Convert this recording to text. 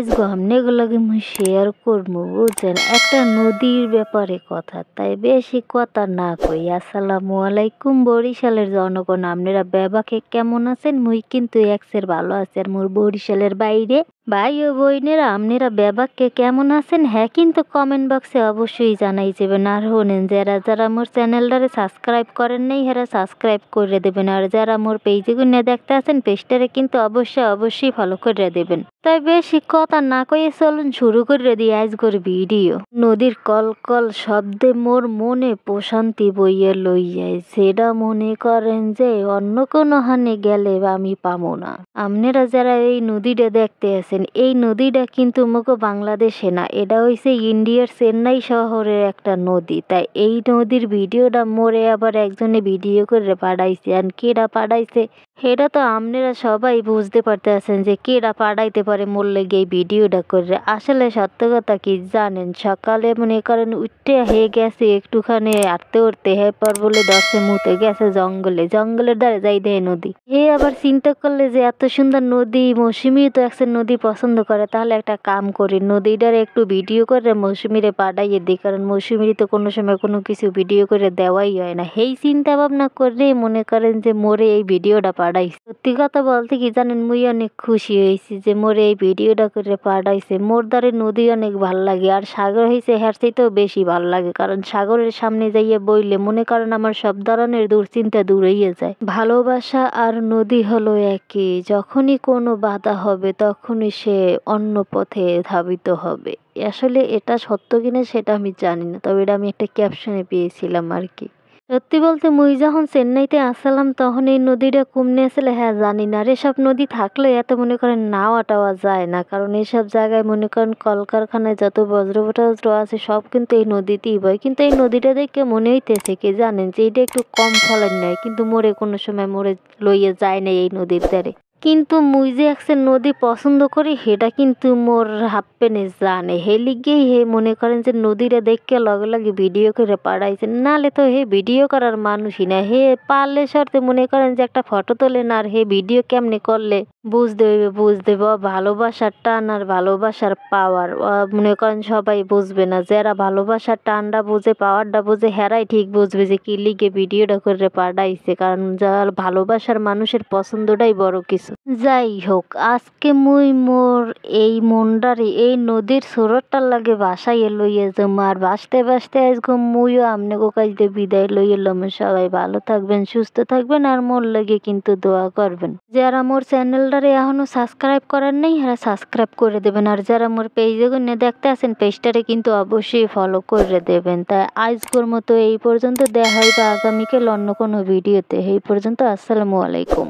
আজগো আমনেগুলোকে মুই শেয়ার করবো বুঝছেন একটা নদীর ব্যাপারে কথা, তাই বেশি কথা না কই। আসসালামু আলাইকুম বরিশালের জনগণ, আপনারা বেবাকে কেমন আছেন? মুই কিন্তু এক্সের ভালো আছি। আর মোর বরিশালের বাইরে ভাই ও বইনেরা আপনারা বেবাকে কেমন আছেন হ্যাঁ কিন্তু কমেন্ট বক্সে অবশ্যই জানাই যাবেন। আর হোনেন যারা যারা মোর চ্যানেলটারে সাবস্ক্রাইব করেন নাই হেরা সাবস্ক্রাইব করে দেবেন। আর যারা মোর পেজে গুনে দেখতে আছেন পেজটারে কিন্তু অবশ্যই ফলো করে দেবেন। তাই বেশি কথা না কয়ে চলুন শুরু করে দিই আজকের ভিডিও। নদীর কলকল শব্দে মোর মনে প্রশান্তি বইয়ে লই যায়, সেটা মনে করেন যে অন্য কোনো হানে গেলে আমি পাবো না। আপনারা যারা এই নদীটা দেখতে আছেন, এই নদীটা কিন্তু মুখো বাংলাদেশে না, এটা হইছে ইন্ডিয়ার চেন্নাই শহরের একটা নদী। তাই এই নদীর ভিডিওটা মোরে আবার একজনে ভিডিও করে পাঠাইছে। আর কেডা পাঠাইছে সেটা তো আপনারা সবাই বুঝতে পারতেছেন যে কেডা পাঠাইতে পারে মোর লেগে এই ভিডিওটা করে। আসলে সত্য কথা কি জানেন, সকালে মনে করেন উঠতে হয়ে গেছে একটুখানি হাঁটতে উঠতে পর বলে দশে মুতে গেছে জঙ্গলের ধারে যাই দেয় নদী। হে আবার চিন্তা করলে যে এত সুন্দর নদী, মৌসুমি তো একসে নদী পছন্দ করে, তাহলে একটা কাম করি নদীটার একটু ভিডিও করে মৌসুমিরে পাঠাইয়ে দিই, কারণ মৌসুমির তো কোনো সময় কোনো কিছু ভিডিও করে দেওয়াই হয় না। সেই চিন্তা ভাবনা করে মনে করেন যে মোরে এই ভিডিওটা পাঠাইছে। সত্যি কথা বলতে কি জানেন, মুই অনেক খুশি হয়েছি যে মোরে এই ভিডিওটা করে পাঠাইছে। মোর দ্বারে নদী অনেক ভাল লাগে, আর সাগর হয়েছে হের চাইতেও বেশি ভাল লাগে, কারণ সাগরের সামনে যাইয়ে বইলে মনে করেন আমার সব ধরনের দুশ্চিন্তা দূর হইয়া যায়। ভালোবাসা আর নদী হলো একই, যখনই কোনো বাধা হবে তখনই সে অন্য পথে ধাবিত হবে। আসলে এটা সত্য কিনা সেটা আমি জানি না, তবে এটা আমি একটা ক্যাপশনে পেয়েছিলাম আর কি। সত্যি বলতে মুই যখন চেন্নাইতে আসলাম তখন এই নদীটা কমনে আসলে হ্যাঁ জানি না। আর এসব নদী থাকলে এত মনে করেন নাওয়া টাওয়া যায় না, কারণ এইসব জায়গায় মনে করেন কলকারখানায় যত বজ্র আছে সব কিন্তু এই নদীতেই বয়। কিন্তু এই নদীটা দেখে মনে হইতেছে কি জানেন যে এটা একটু কম ফলন নেয়, কিন্তু মোরে কোনো সময় মোরে লইয়া যায় না এই নদীর ধারে। কিন্তু মুই যে একসে নদী পছন্দ করি সেটা কিন্তু মোর হাপ্পেনে জানে, হে লিগেই হে মনে করেন যে নদীরে দেখকে লগে লগে ভিডিও করে পাঠাইছে। নালে তো হে ভিডিও করার মানুষই না, হে পারলে শর্তে মনে করেন যে একটা ফটো তোলে না, আর হে ভিডিও কেমনে করলে বুঝতে ভালোবাসার টান আর ভালোবাসার পাওয়ার মনে করেন সবাই বুঝবে না। যারা ভালোবাসার টানটা বুঝে পাওয়ারটা বুঝে হেরাই ঠিক বুঝবে যে কি লিগে ভিডিওটা করে পাঠাইছে, কারণ যার ভালোবাসার মানুষের পছন্দটাই বড় কিছু। যাই হোক, আজকে মুই মোর এই মনটারে এই নদীর সুরটার লাগে বাসায় লইয়ে যাম। আর বাসতে আজকে মুইও আমনেগো কাজে বিদায় লইয়ে এলাম। সবাই ভালো থাকবেন, সুস্থ থাকবেন, আর মোর লাগে কিন্তু দোয়া করবেন। যারা মোর চ্যানেলটারে এখনো সাবস্ক্রাইব করেন নাই যারা সাবস্ক্রাইব করে দেবেন, আর যারা মোর পেজে গুনে দেখতে আছেন পেজটারে কিন্তু অবশ্যই ফলো করে দেবেন। তাই আজকের মতো এই পর্যন্ত, দেখা হইবে আগামীকাল অন্য কোনো ভিডিওতে। এই পর্যন্ত আসসালামু আলাইকুম।